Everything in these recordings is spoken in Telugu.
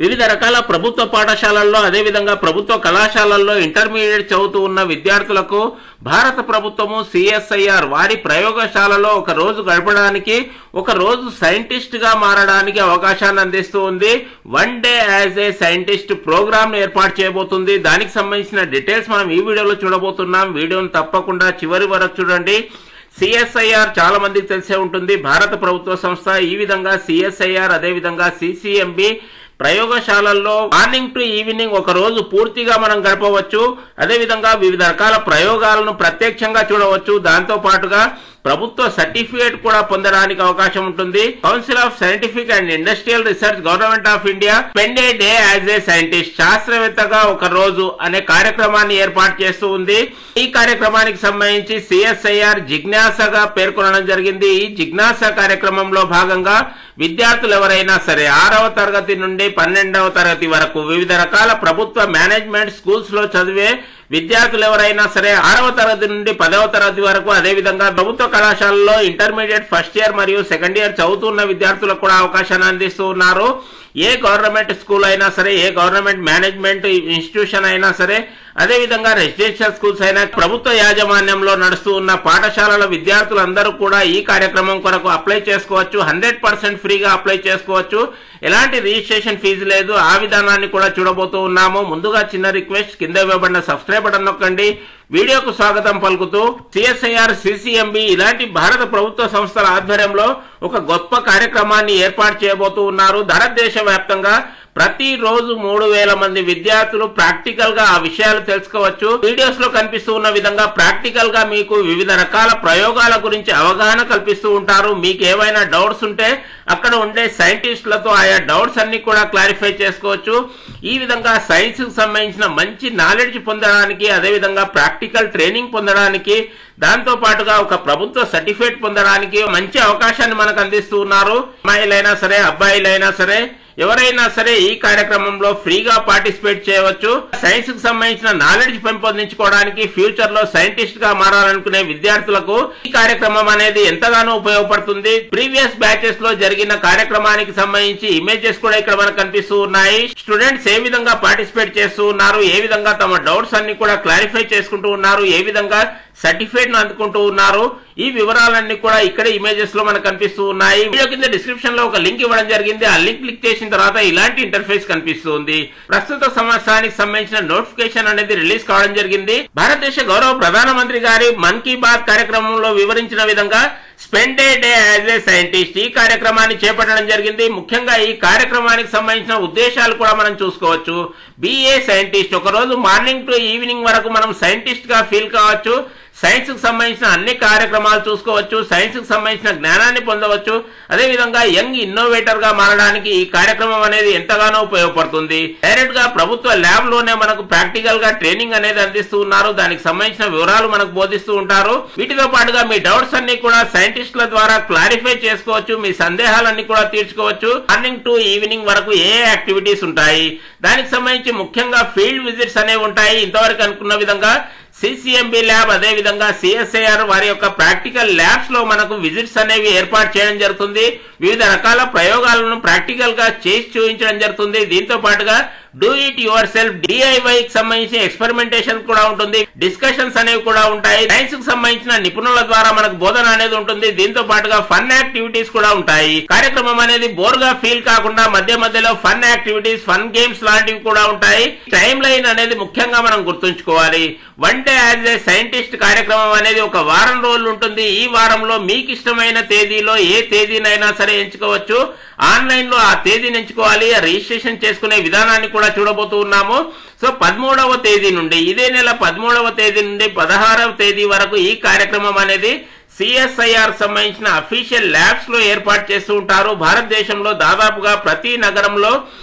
వివిధ రకాల ప్రభుత్వ పాఠశాలల్లో అదేవిధంగా ప్రభుత్వ కళాశాలల్లో ఇంటర్మీడియట్ చదువుతూ ఉన్న విద్యార్థులకు భారత ప్రభుత్వము సిఎస్ఐఆర్ వారి ప్రయోగశాలలో ఒక రోజు గడపడానికి ఒక రోజు సైంటిస్ట్ గా మారడానికి అవకాశాన్ని అందిస్తూ ఉంది. One day as a scientist programme ఏర్పాటు చేయబోతుంది. దానికి సంబంధించిన డీటెయిల్స్ మనం ఈ వీడియోలో చూడబోతున్నాం. వీడియోను తప్పకుండా చివరి వరకు చూడండి. సిఎస్ఐఆర్ చాలా మందికి తెలిసే ఉంటుంది. భారత ప్రభుత్వ సంస్థ. ఈ విధంగా సిఎస్ఐఆర్ అదేవిధంగా సిసిఎంబి ప్రయోగశాలల్లో మార్నింగ్ టు ఈవినింగ్ ఒక రోజు పూర్తిగా మనం గడపవచ్చు. అదేవిధంగా వివిధ రకాల ప్రయోగాలను ప్రత్యక్షంగా చూడవచ్చు. దాంతో పాటుగా ప్రభుత్వ సర్టిఫికేట్ కూడా పొందడానికి అవకాశం ఉంటుంది. Council of Scientific and Industrial Research Government of India spend a day as a scientist శాస్త్రవేత్తగా ఒక రోజు అనే కార్యక్రమాన్ని ఏర్పాటు చేస్తూ ఉంది. ఈ కార్యక్రమానికి సంబంధించి సిఎస్ఐఆర్ జిజ్ఞాసగా పేర్కొనడం జరిగింది. ఈ జిజ్ఞాస కార్యక్రమంలో భాగంగా విద్యార్థులు ఎవరైనా సరే 6వ తరగతి నుండి 12వ తరగతి వరకు వివిధ రకాల ప్రభుత్వ మేనేజ్మెంట్ స్కూల్స్ లో చదివే విద్యార్థులు ఎవరైనా సరే 6వ తరగతి నుండి 10వ తరగతి వరకు అదేవిధంగా ప్రభుత్వ కళాశాలలో ఇంటర్మీడియట్ ఫస్ట్ ఇయర్ మరియు సెకండ్ ఇయర్ చదువుతున్న విద్యార్థులకు కూడా అవకాశాన్ని అందిస్తూ ఉన్నారు. ఏ గవర్నమెంట్ స్కూల్ అయినా సరే, ఏ గవర్నమెంట్ మేనేజ్మెంట్ ఇన్స్టిట్యూషన్ అయినా సరే, అదేవిధంగా రెసిడెన్షియల్ స్కూల్స్ అయినా ప్రభుత్వ యాజమాన్యంలో నడుస్తూ ఉన్న పాఠశాలల విద్యార్థులందరూ కూడా ఈ కార్యక్రమం కొరకు అప్లై చేసుకోవచ్చు. 100% ఫ్రీగా అప్లై చేసుకోవచ్చు. ఎలాంటి రిజిస్ట్రేషన్ ఫీజు లేదు. ఆ విధానాన్ని కూడా చూడబోతూ ఉన్నాము. ముందుగా చిన్న రిక్వెస్ట్, కింద ఇవ్వబడిన సబ్స్క్రైబ్ బటన్ నొక్కండి. వీడియోకు స్వాగతం పలుకుతూ సిఎస్ఐఆర్ సిసిఎంబి ఇలాంటి భారత ప్రభుత్వ సంస్థల ఆధ్వర్యంలో ఒక గొప్ప కార్యక్రమాన్ని ఏర్పాటు చేయబోతూ ఉన్నారు. భారతదేశ వ్యాప్తంగా ప్రతిరోజు 3000 మంది విద్యార్థులు ప్రాక్టికల్ గా ఆ విషయాలు తెలుసుకోవచ్చు. వీడియోస్ లో కనిపిస్తూ ఉన్న విధంగా ప్రాక్టికల్ గా మీకు వివిధ రకాల ప్రయోగాల గురించి అవగాహన కల్పిస్తూ ఉంటారు. మీకు ఏవైనా డౌట్స్ ఉంటే అక్కడ ఉండే సైంటిస్టులతో ఆయా డౌట్స్ అన్ని కూడా క్లారిఫై చేసుకోవచ్చు. ఈ విధంగా సైన్స్ కు సంబంధించిన మంచి నాలెడ్జ్ పొందడానికి, అదేవిధంగా ప్రాక్టికల్ ట్రైనింగ్ పొందడానికి, దాంతో పాటుగా ఒక ప్రభుత్వ సర్టిఫికేట్ పొందడానికి మంచి అవకాశాన్ని మనకు అందిస్తూ ఉన్నారు. అమ్మాయిలైనా సరే, అబ్బాయిలైనా సరే, ఎవరైనా సరే ఈ కార్యక్రమంలో ఫ్రీగా పార్టిసిపేట్ చేయవచ్చు. సైన్స్ కు సంబంధించిన నాలెడ్జ్ పెంపొందించుకోవడానికి, ఫ్యూచర్ లో సైంటిస్ట్ గా మారాలనుకునే విద్యార్థులకు ఈ కార్యక్రమం అనేది ఎంతగానో ఉపయోగపడుతుంది. ప్రీవియస్ బ్యాచెస్ లో జరిగిన కార్యక్రమానికి సంబంధించి ఇమేజెస్ కూడా ఇక్కడ మనకు కనిపిస్తూ ఉన్నాయి. స్టూడెంట్స్ ఏ విధంగా పార్టిసిపేట్ చేస్తూ ఉన్నారు, ఏ విధంగా తమ డౌట్స్ అన్ని కూడా క్లారిఫై చేసుకుంటూ ఉన్నారు, ఏ విధంగా సర్టిఫికేట్ ను అందుకుంటూ ఉన్నారు, ఈ వివరాలన్నీ కూడా ఇక్కడ ఇమేజెస్ లో మనకు కనిపిస్తూ ఉన్నాయి. వీడియో కింద డిస్క్రిప్షన్ లో ఒక లింక్ ఇవ్వడం జరిగింది. ఆ లింక్ క్లిక్ చేసిన తర్వాత ఇలాంటి ఇంటర్ఫేస్ కనిపిస్తుంది. ప్రస్తుత సంవత్సరానికి సంబంధించిన నోటిఫికేషన్ అనేది రిలీజ్ కావడం జరిగింది. భారతదేశ గౌరవ ప్రధానమంత్రి గారి మన్ కీ బాత్ కార్యక్రమంలో వివరించిన విధంగా spend a day as a scientist ఈ కార్యక్రమాన్ని చేపట్టడం జరిగింది. ముఖ్యంగా ఈ కార్యక్రమానికి సంబంధించిన ఉద్దేశాలు కూడా మనం చూసుకోవచ్చు. బిఏ సైంటిస్ట్, ఒక రోజు మార్నింగ్ టు ఈవినింగ్ వరకు మనం సైంటిస్ట్ గా ఫీల్ కావచ్చు. సైన్స్ కు సంబంధించిన అన్ని కార్యక్రమాలు చూసుకోవచ్చు. సైన్స్ కు సంబంధించిన జ్ఞానాన్ని పొందవచ్చు. అదేవిధంగా యంగ్ ఇన్నోవేటర్ గా మారడానికి ఈ కార్యక్రమం అనేది ఎంతగానో ఉపయోగపడుతుంది. డైరెక్ట్ గా ప్రభుత్వ ల్యాబ్ లోనే మనకు ప్రాక్టికల్ గా ట్రైనింగ్ అనేది అందిస్తూ ఉన్నారు. దానికి సంబంధించిన వివరాలు మనకు బోధిస్తూ ఉంటారు. వీటితో పాటుగా మీ డౌట్స్ అన్ని కూడా సైంటిస్టుల ద్వారా క్లారిఫై చేసుకోవచ్చు. మీ సందేహాలన్నీ కూడా తీర్చుకోవచ్చు. మార్నింగ్ టు ఈవినింగ్ వరకు ఏ యాక్టివిటీస్ ఉంటాయి, దానికి సంబంధించి ముఖ్యంగా ఫీల్డ్ విజిట్స్ అనేవి ఉంటాయి. ఇంతవరకు అనుకున్న విధంగా సిసిఎంబి ల్యాబ్ అదేవిధంగా సిఎస్ఐఆర్ వారి యొక్క ప్రాక్టికల్ ల్యాబ్స్ లో మనకు విజిట్స్ అనేవి ఏర్పాటు చేయడం జరుగుతుంది. వివిధ రకాల ప్రయోగాలను ప్రాక్టికల్ గా చేసి చూపించడం జరుగుతుంది. దీంతో పాటుగా do it your self DIY కి సంబంధించిన ఎక్స్పెరిమెంటేషన్ కూడా ఉంటుంది. డిస్కషన్స్ అనేవి కూడా ఉంటాయి. సైన్స్ కు సంబంధించిన నిపుణుల ద్వారా మనకు బోధన అనేది ఉంటుంది. దీంతో పాటుగా ఫన్ యాక్టివిటీస్ కూడా ఉంటాయి. కార్యక్రమం అనేది బోర్ గా ఫీల్ కాకుండా మధ్య మధ్యలో ఫన్ యాక్టివిటీస్, ఫన్ గేమ్స్ లాంటివి కూడా ఉంటాయి. టైం లైన్ అనేది ముఖ్యంగా మనం గుర్తుంచుకోవాలి. One day as a scientist కార్యక్రమం అనేది ఒక వారం రోజులు ఉంటుంది. ఈ వారంలో మీకు ఇష్టమైన తేదీలో ఏ తేదీనైనా సరే ఎంచుకోవచ్చు. ఆన్లైన్ లో ఆ తేదీని ఎంచుకోవాలి. రిజిస్ట్రేషన్ చేసుకునే విధానాన్ని కూడా చూడబోతూ ఉన్నాము. సో 13వ తేదీ నుండి, ఇదే నెల 13వ తేదీ నుండి 16వ తేదీ వరకు ఈ కార్యక్రమం అనేది సిఎస్ఐఆర్ సంబంధించిన అఫీషియల్ ల్యాబ్స్ లో ఏర్పాటు చేస్తూ ఉంటారు. భారతదేశంలో దాదాపుగా ప్రతి నగరంలో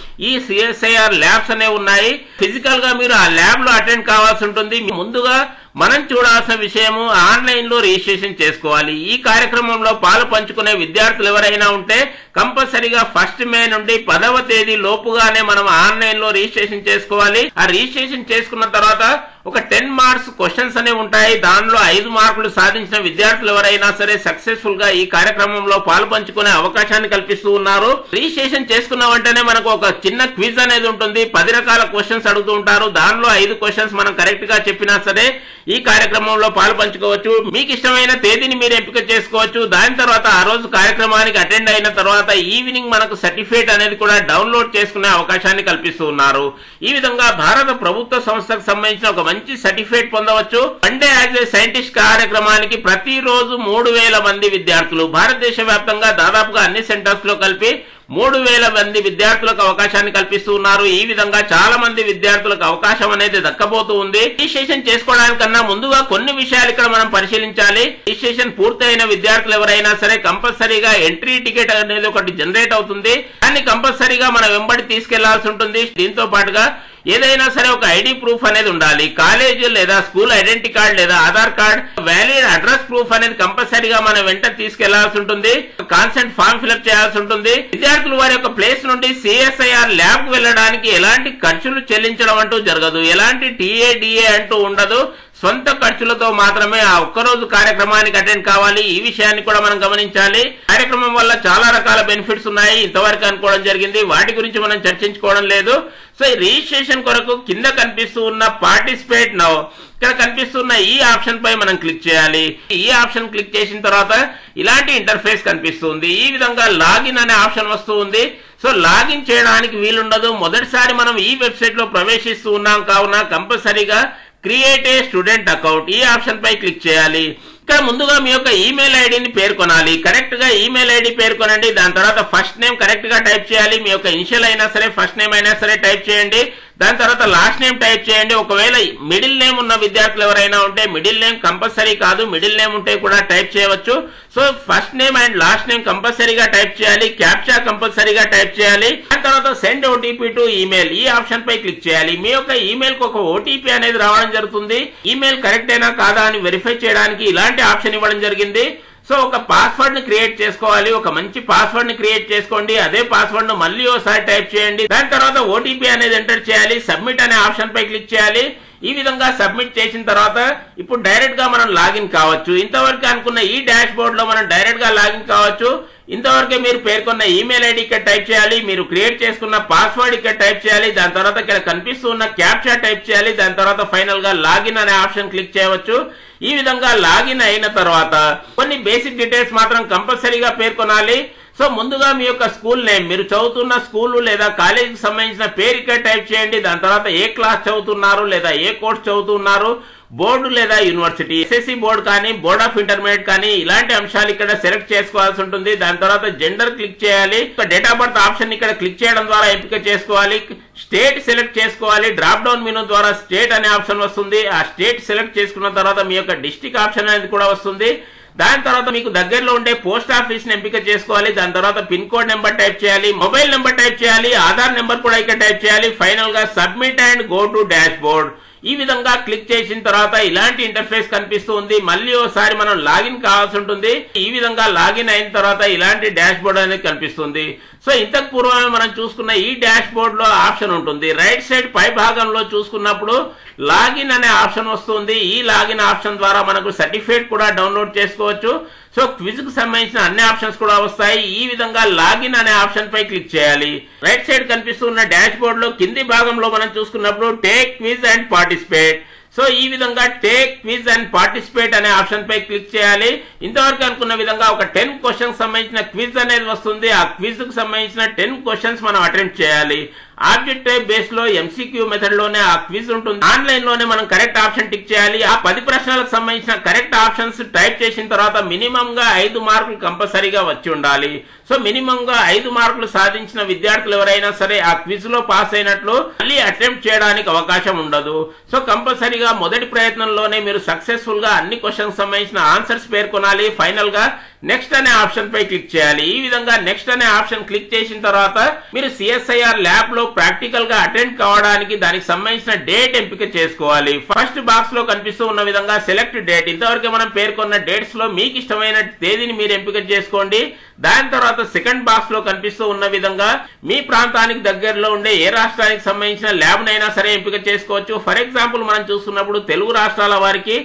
ఈ సిఎస్ఐఆర్ ల్యాబ్స్ అనేవి ఉన్నాయి. ఫిజికల్ గా మీరు ఆ ల్యాబ్ లో అటెండ్ కావాల్సి ఉంటుంది. ముందుగా మనం చూడాల్సిన విషయము ఆన్లైన్ లో రిజిస్ట్రేషన్ చేసుకోవాలి. ఈ కార్యక్రమంలో పాలు పంచుకునే విద్యార్థులు ఎవరైనా ఉంటే కంపల్సరీగా 1 మే నుండి 10వ తేదీ లోపుగానే మనం ఆన్లైన్ లో రిజిస్ట్రేషన్ చేసుకోవాలి. ఆ రిజిస్ట్రేషన్ చేసుకున్న తర్వాత ఒక 10 మార్క్స్ క్వశ్చన్స్ అనేవి ఉంటాయి. దానిలో 5 మార్కులు సాధించిన విద్యార్థులు ఎవరైనా సరే సక్సెస్ఫుల్ గా ఈ కార్యక్రమంలో పాలు పంచుకునే అవకాశాన్ని కల్పిస్తూ ఉన్నారు. రిజిస్ట్రేషన్ చేసుకున్న వెంటనే మనకు ఒక చిన్న క్విజ్ అనేది ఉంటుంది. 10 రకాల క్వశ్చన్స్ అడుగుతూ ఉంటారు. దానిలో 5 క్వశ్చన్స్ మనం కరెక్ట్ గా చెప్పినా సరే ఈ కార్యక్రమంలో పాలు పంచుకోవచ్చు. మీకు ఇష్టమైన తేదీని మీరు ఎంపిక చేసుకోవచ్చు. దాని తర్వాత ఆ రోజు కార్యక్రమానికి అటెండ్ అయిన తర్వాత ఈవినింగ్ మనకు సర్టిఫికేట్ అనేది కూడా డౌన్లోడ్ చేసుకునే అవకాశాన్ని కల్పిస్తూ ఉన్నారు. ఈ విధంగా భారత ప్రభుత్వ సంస్థకు సంబంధించిన ఒక మంచి సర్టిఫికేట్ పొందవచ్చు. One day as a scientist కార్యక్రమానికి ప్రతిరోజు 3000 మంది విద్యార్థులు, భారతదేశ వ్యాప్తంగా దాదాపుగా అన్ని సెంటర్స్ లో కలిపి 3000 మంది విద్యార్థులకు అవకాశాన్ని కల్పిస్తూ ఉన్నారు. ఈ విధంగా చాలా మంది విద్యార్థులకు అవకాశం అనేది దక్కబోతూ ఉంది. రిజిస్ట్రేషన్ చేసుకోవడానికన్నా ముందుగా కొన్ని విషయాలు ఇక్కడ మనం పరిశీలించాలి. రిజిస్ట్రేషన్ పూర్తయిన విద్యార్థులు ఎవరైనా సరే కంపల్సరీగా ఎంట్రీ టికెట్ అనేది ఒకటి జనరేట్ అవుతుంది. దాన్ని కంపల్సరీగా మనం వెంబడి తీసుకెళ్లాల్సి ఉంటుంది. దీంతో పాటుగా ఏదైనా సరే ఒక ఐడి ప్రూఫ్ అనేది ఉండాలి. కాలేజ్ లేదా స్కూల్ ఐడెంటిటీ కార్డ్ లేదా Aadhaar card, valid address proof అనేది కంపల్సరీగా మనం వెంట తీసుకెళ్లాల్సి ఉంటుంది. కాన్సెంట్ ఫామ్ ఫిల్అప్ చేయాల్సి ఉంటుంది. విద్యార్థులు వారి యొక్క ప్లేస్ నుండి CSIR ల్యాబ్ కు వెళ్ళడానికి ఎలాంటి ఖర్చులు చెల్లించడం అంటూ జరగదు. ఎలాంటి TADA అంటూ ఉండదు. సొంత ఖర్చులతో మాత్రమే ఆ ఒక్కరోజు కార్యక్రమానికి అటెండ్ కావాలి. ఈ విషయాన్ని కూడా మనం గమనించాలి. కార్యక్రమం వల్ల చాలా రకాల బెనిఫిట్స్ ఉన్నాయి. ఇంతవరకు అనుకోవడం జరిగింది. వాటి గురించి మనం చర్చించుకోవడం లేదు. సో ఈ రిజిస్ట్రేషన్ కొరకు కింద కనిపిస్తూ ఉన్న పార్టిసిపేట్ నౌ, ఇక్కడ కనిపిస్తున్న ఈ ఆప్షన్ పై మనం క్లిక్ చేయాలి. ఈ ఆప్షన్ క్లిక్ చేసిన తర్వాత ఇలాంటి ఇంటర్ఫేస్ కనిపిస్తుంది. ఈ విధంగా లాగిన్ అనే ఆప్షన్ వస్తుంది. సో లాగిన్ చేయడానికి వీలుండదు. మొదటిసారి మనం ఈ వెబ్సైట్ లో ప్రవేశిస్తూ ఉన్నాం కావున కంపల్సరీగా క్రియేట్ ఏ స్టూడెంట్ అకౌంట్ ఈ ఆప్షన్ పై క్లిక్ చేయాలి. ఇక్కడ ముందుగా మీ యొక్క ఈమెయిల్ ఐడిని పేర్కొనాలి. కరెక్ట్ గా ఈమెయిల్ ఐడి పేర్కొనండి. దాని తర్వాత ఫస్ట్ నేమ్ కరెక్ట్ గా టైప్ చేయాలి. మీ యొక్క ఇనిషియల్ అయినా సరే ఫస్ట్ నేమ్ అయినా సరే టైప్ చేయండి. దాని తర్వాత లాస్ట్ నేమ్ టైప్ చేయండి. ఒకవేళ మిడిల్ నేమ్ ఉన్న విద్యార్థులు ఎవరైనా ఉంటే మిడిల్ నేమ్ కంపల్సరీ కాదు, మిడిల్ నేమ్ ఉంటే కూడా టైప్ చేయవచ్చు. So first name and last name కంపల్సరీగా టైప్ చేయాలి. క్యాప్చా కంపల్సరీగా టైప్ చేయాలి. దాని తర్వాత సెండ్ ఓటీపీ టు ఈమెయిల్ ఈ ఆప్షన్ పై క్లిక్ చేయాలి. మీ యొక్క ఈమెయిల్ కు ఒక ఓటీపీ అనేది రావడం జరుగుతుంది. ఈమెయిల్ కరెక్ట్ అయినా కాదా అని వెరిఫై చేయడానికి ఇలాంటి ఆప్షన్ ఇవ్వడం జరిగింది. సో ఒక పాస్వర్డ్ ని క్రియేట్ చేసుకోవాలి. ఒక మంచి పాస్వర్డ్ ని క్రియేట్ చేసుకోండి. అదే పాస్వర్డ్ ను మళ్ళీ ఒకసారి టైప్ చేయండి. దాని తర్వాత ఓటీపీ అనేది ఎంటర్ చేయాలి. సబ్మిట్ అనే ఆప్షన్ పై క్లిక్ చేయాలి. ఈ విధంగా సబ్మిట్ చేసిన తర్వాత ఇప్పుడు డైరెక్ట్ గా మనం లాగిన్ కావచ్చు. ఇంతవరకు అనుకున్న ఈ డాష్ బోర్డ్ లో మనం డైరెక్ట్ గా లాగిన్ కావచ్చు. ఇంతవరకే మీరు పేర్కొన్న ఈమెయిల్ ఐడి ఇక్కడ టైప్ చేయాలి. మీరు క్రియేట్ చేసుకున్న పాస్వర్డ్ ఇక్కడ టైప్ చేయాలి. దాని తర్వాత ఇక్కడ కనిపిస్తున్న క్యాప్చా టైప్ చేయాలి. దాని తర్వాత ఫైనల్ గా లాగిన్ అనే ఆప్షన్ క్లిక్ చేయవచ్చు. ఈ విధంగా లాగిన్ అయిన తర్వాత కొన్ని బేసిక్ డీటెయిల్స్ మాత్రం కంపల్సరీగా పేర్కొనాలి. సో ముందుగా మీ యొక్క స్కూల్ నేమ్, మీరు చదువుతున్న స్కూల్ లేదా కాలేజీకి సంబంధించిన పేరు ఇక్కడ టైప్ చేయండి. దాని తర్వాత ఏ క్లాస్ చదువుతున్నారు లేదా ఏ కోర్స్ చదువుతున్నారు, బోర్డు లేదా యూనివర్సిటీ, SSC బోర్డు కానీ బోర్డ్ ఆఫ్ ఇంటర్మీడియట్ కానీ ఇలాంటి అంశాలు ఇక్కడ సెలెక్ట్ చేసుకోవాల్సి ఉంటుంది. దాని తర్వాత జెండర్ క్లిక్ చేయాలి. డేట్ ఆఫ్ బర్త్ ఆప్షన్ ఇక్కడ క్లిక్ చేయడం ద్వారా ఎంపిక చేసుకోవాలి. స్టేట్ సెలెక్ట్ చేసుకోవాలి. డ్రాప్ డౌన్ మెనూ ద్వారా స్టేట్ అనే ఆప్షన్ వస్తుంది. ఆ స్టేట్ సెలెక్ట్ చేసుకున్న తర్వాత మీ యొక్క డిస్ట్రిక్ట్ ఆప్షన్ అనేది కూడా వస్తుంది. దాని తర్వాత మీకు దగ్గరలో ఉండే పోస్ట్ ఆఫీస్ ని ఎంపిక చేసుకోవాలి. దాని తర్వాత పిన్ కోడ్ నెంబర్ టైప్ చేయాలి, మొబైల్ నెంబర్ టైప్ చేయాలి, ఆధార్ నెంబర్ కూడా ఇక్కడ టైప్ చేయాలి. ఫైనల్ గా submit and go to dash board ఈ విధంగా క్లిక్ చేసిన తర్వాత ఇలాంటి ఇంటర్ఫేస్ కనిపిస్తుంది. మళ్ళీ ఒకసారి మనం లాగిన్ కావాల్సి ఉంటుంది. ఈ విధంగా లాగిన్ అయిన తర్వాత ఇలాంటి డాష్ బోర్డ్ అనేది కనిపిస్తుంది. సో ఇంతకు పూర్వమే మనం చూసుకున్న ఈ డాష్ బోర్డ్ లో ఆప్షన్ ఉంటుంది. రైట్ సైడ్ పై భాగంలో చూసుకున్నప్పుడు లాగిన్ అనే ఆప్షన్ వస్తుంది. ఈ లాగిన్ ఆప్షన్ ద్వారా మనకు సర్టిఫికేట్ కూడా డౌన్లోడ్ చేసుకోవచ్చు. సో క్విజ్ కు సంబంధించిన అన్ని ఆప్షన్స్ కూడా వస్తాయి. ఈ విధంగా లాగిన్ అనే ఆప్షన్ పై క్లిక్ చేయాలి. రైట్ సైడ్ కనిపిస్తున్న డాష్ బోర్డ్ లో కింది భాగంలో మనం చూసుకున్నప్పుడు take quiz and participate. So ఈ విధంగా టేక్ క్విజ్ అండ్ పార్టిసిపేట్ అనే ఆప్షన్ పై క్లిక్ చేయాలి. ఇంతవరకు అనుకున్న విధంగా ఒక 10 క్వశ్చన్స్ సంబంధించిన క్విజ్ అనేది వస్తుంది. ఆ క్విజ్ కు సంబంధించిన 10 క్వశ్చన్స్ మనం అటెంప్ట్ చేయాలి. ఆబ్జెక్ట్ టైప్ బేస్ లో MCQ మెథడ్ లోనే ఆ క్విజ్ ఉంటుంది. ఆన్లైన్ లోనే మనం కరెక్ట్ ఆప్షన్ టిక్ చేయాలి. ఆ 10 ప్రశ్నలకు సంబంధించిన కరెక్ట్ ఆప్షన్స్ టైప్ చేసిన తర్వాత మినిమం గా 5 మార్కులు కంపల్సరీగా వచ్చి ఉండాలి. సో మినిమం గా 5 మార్కులు సాధించిన విద్యార్థులు ఎవరైనా సరే ఆ క్విజ్ లో పాస్ అయినట్లు మళ్ళీ అటెంప్ట్ చేయడానికి అవకాశం ఉండదు. సో కంపల్సరీగా మొదటి ప్రయత్నంలోనే మీరు సక్సెస్ఫుల్ గా అన్ని క్వశ్చన్స్ సంబంధించిన ఆన్సర్స్ పేర్కొనాలి. ఫైనల్ గా నెక్స్ట్ అనే ఆప్షన్ పై క్లిక్ చేయాలి. ఈ విధంగా నెక్స్ట్ అనే ఆప్షన్ క్లిక్ చేసిన తర్వాత మీరు CSIR ల్యాబ్ లో ప్రాక్టికల్ గా అటెండ్ కావడానికి దానికి సంబంధించిన డేట్ ఎంపిక చేసుకోవాలి. ఫస్ట్ బాక్స్ లో కనిపిస్తూ ఉన్న విధంగా సెలెక్ట్ డేట్, ఇంతవరకు మనం పేర్కొన్న డేట్స్ లో మీకు ఇష్టమైన తేదీని మీరు ఎంపిక చేసుకోండి. దాని తర్వాత తర్వాత సెకండ్ బాక్స్ లో కనిపిస్తూ ఉన్న విధంగా మీ ప్రాంతానికి దగ్గరలో ఉండే ఏ రాష్ట్రానికి సంబంధించిన ల్యాబ్ నైనా సరే ఎంపిక చేసుకోవచ్చు. ఫర్ ఎగ్జాంపుల్ మనం చూస్తున్నప్పుడు తెలుగు రాష్ట్రాల వారికి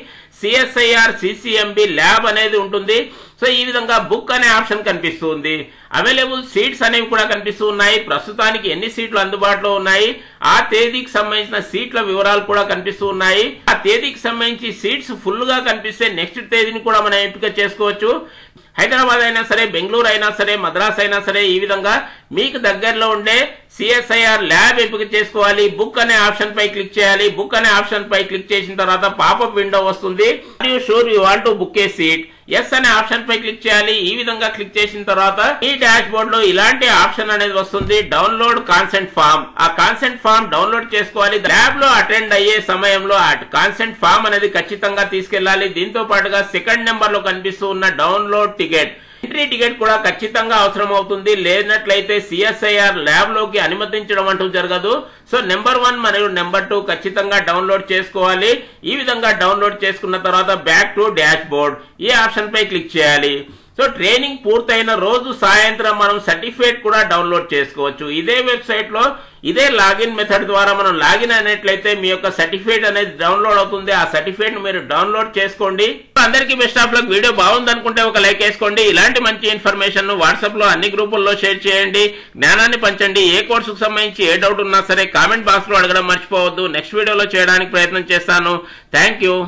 సిఎస్ఐఆర్ సిసిఎంబి ల్యాబ్ అనేది ఉంటుంది. సో ఈ విధంగా బుక్ అనే ఆప్షన్ కనిపిస్తుంది. అవైలబుల్ సీట్స్ అనేవి కూడా కనిపిస్తూ ఉన్నాయి. ప్రస్తుతానికి ఎన్ని సీట్లు అందుబాటులో ఉన్నాయి, ఆ తేదీకి సంబంధించిన సీట్ల వివరాలు కూడా కనిపిస్తూ ఉన్నాయి. ఆ తేదీకి సంబంధించి సీట్స్ ఫుల్ గా కనిపిస్తే నెక్స్ట్ తేదీని కూడా మనం ఎంపిక చేసుకోవచ్చు. హైదరాబాద్ అయినా సరే, బెంగళూరు అయినా సరే, మద్రాస్ అయినా సరే, ఈ విధంగా మీకు దగ్గరలో ఉండే సిఎస్ఐఆర్ ల్యాబ్ ఎంపిక చేసుకోవాలి. బుక్ అనే ఆప్షన్ పై క్లిక్ చేయాలి. బుక్ అనే ఆప్షన్ పై క్లిక్ చేసిన తర్వాత పాపప్ విండో వస్తుంది. Are you sure you want to book a seat? Yes అనే ఆప్షన్ పై క్లిక్ చేయాలి. ఈ విధంగా క్లిక్ చేసిన తర్వాత ఈ డాష్ బోర్డ్ లో ఇలాంటి ఆప్షన్ అనేది వస్తుంది, డౌన్లోడ్ కాన్సెంట్ ఫామ్. ఆ కాన్సెంట్ ఫామ్ డౌన్లోడ్ చేసుకోవాలి. ల్యాబ్ లో అటెండ్ అయ్యే సమయంలో ఆ కాన్సెంట్ ఫామ్ అనేది ఖచ్చితంగా తీసుకెళ్లాలి. దీంతో పాటుగా సెకండ్ నెంబర్ లో కనిపిస్తూ ఉన్న డౌన్లోడ్ టికెట్, ఎంట్రీ టికెట్ కూడా ఖచ్చితంగా అవసరం అవుతుంది. లేనట్లయితే సిఎస్ఐఆర్ ల్యాబ్ లోకి అనుమతించడం అంటూ జరగదు. సో నెంబర్ 1 మరియు నెంబర్ 2 ఖచ్చితంగా డౌన్లోడ్ చేసుకోవాలి. ఈ విధంగా డౌన్లోడ్ చేసుకున్న తర్వాత బ్యాక్ టు డాష్ బోర్డ్ ఈ ఆప్షన్ పై క్లిక్ చేయాలి. సో ట్రైనింగ్ పూర్తయిన రోజు సాయంత్రం మనం సర్టిఫికేట్ కూడా డౌన్లోడ్ చేసుకోవచ్చు. ఇదే వెబ్సైట్ లో ఇదే లాగిన్ మెథడ్ ద్వారా మనం లాగిన్ అయినట్లయితే మీ యొక్క సర్టిఫికేట్ అనేది డౌన్లోడ్ అవుతుంది. ఆ సర్టిఫికేట్ మీరు డౌన్లోడ్ చేసుకోండి. అందరికీ బెస్ట్ ఆఫ్ లక్. వీడియో బాగుంది అనుకుంటే ఒక లైక్ వేసుకోండి. ఇలాంటి మంచి ఇన్ఫర్మేషన్ వాట్సాప్ లో అన్ని గ్రూపుల్లో షేర్ చేయండి. జ్ఞానాన్ని పంచండి. ఏ కోర్సుకు సంబంధించి ఏ డౌట్ ఉన్నా సరే కామెంట్ బాక్స్ లో అడగడం మర్చిపోవద్దు. నెక్స్ట్ వీడియోలో చేయడానికి ప్రయత్నం చేస్తాను. Thank you.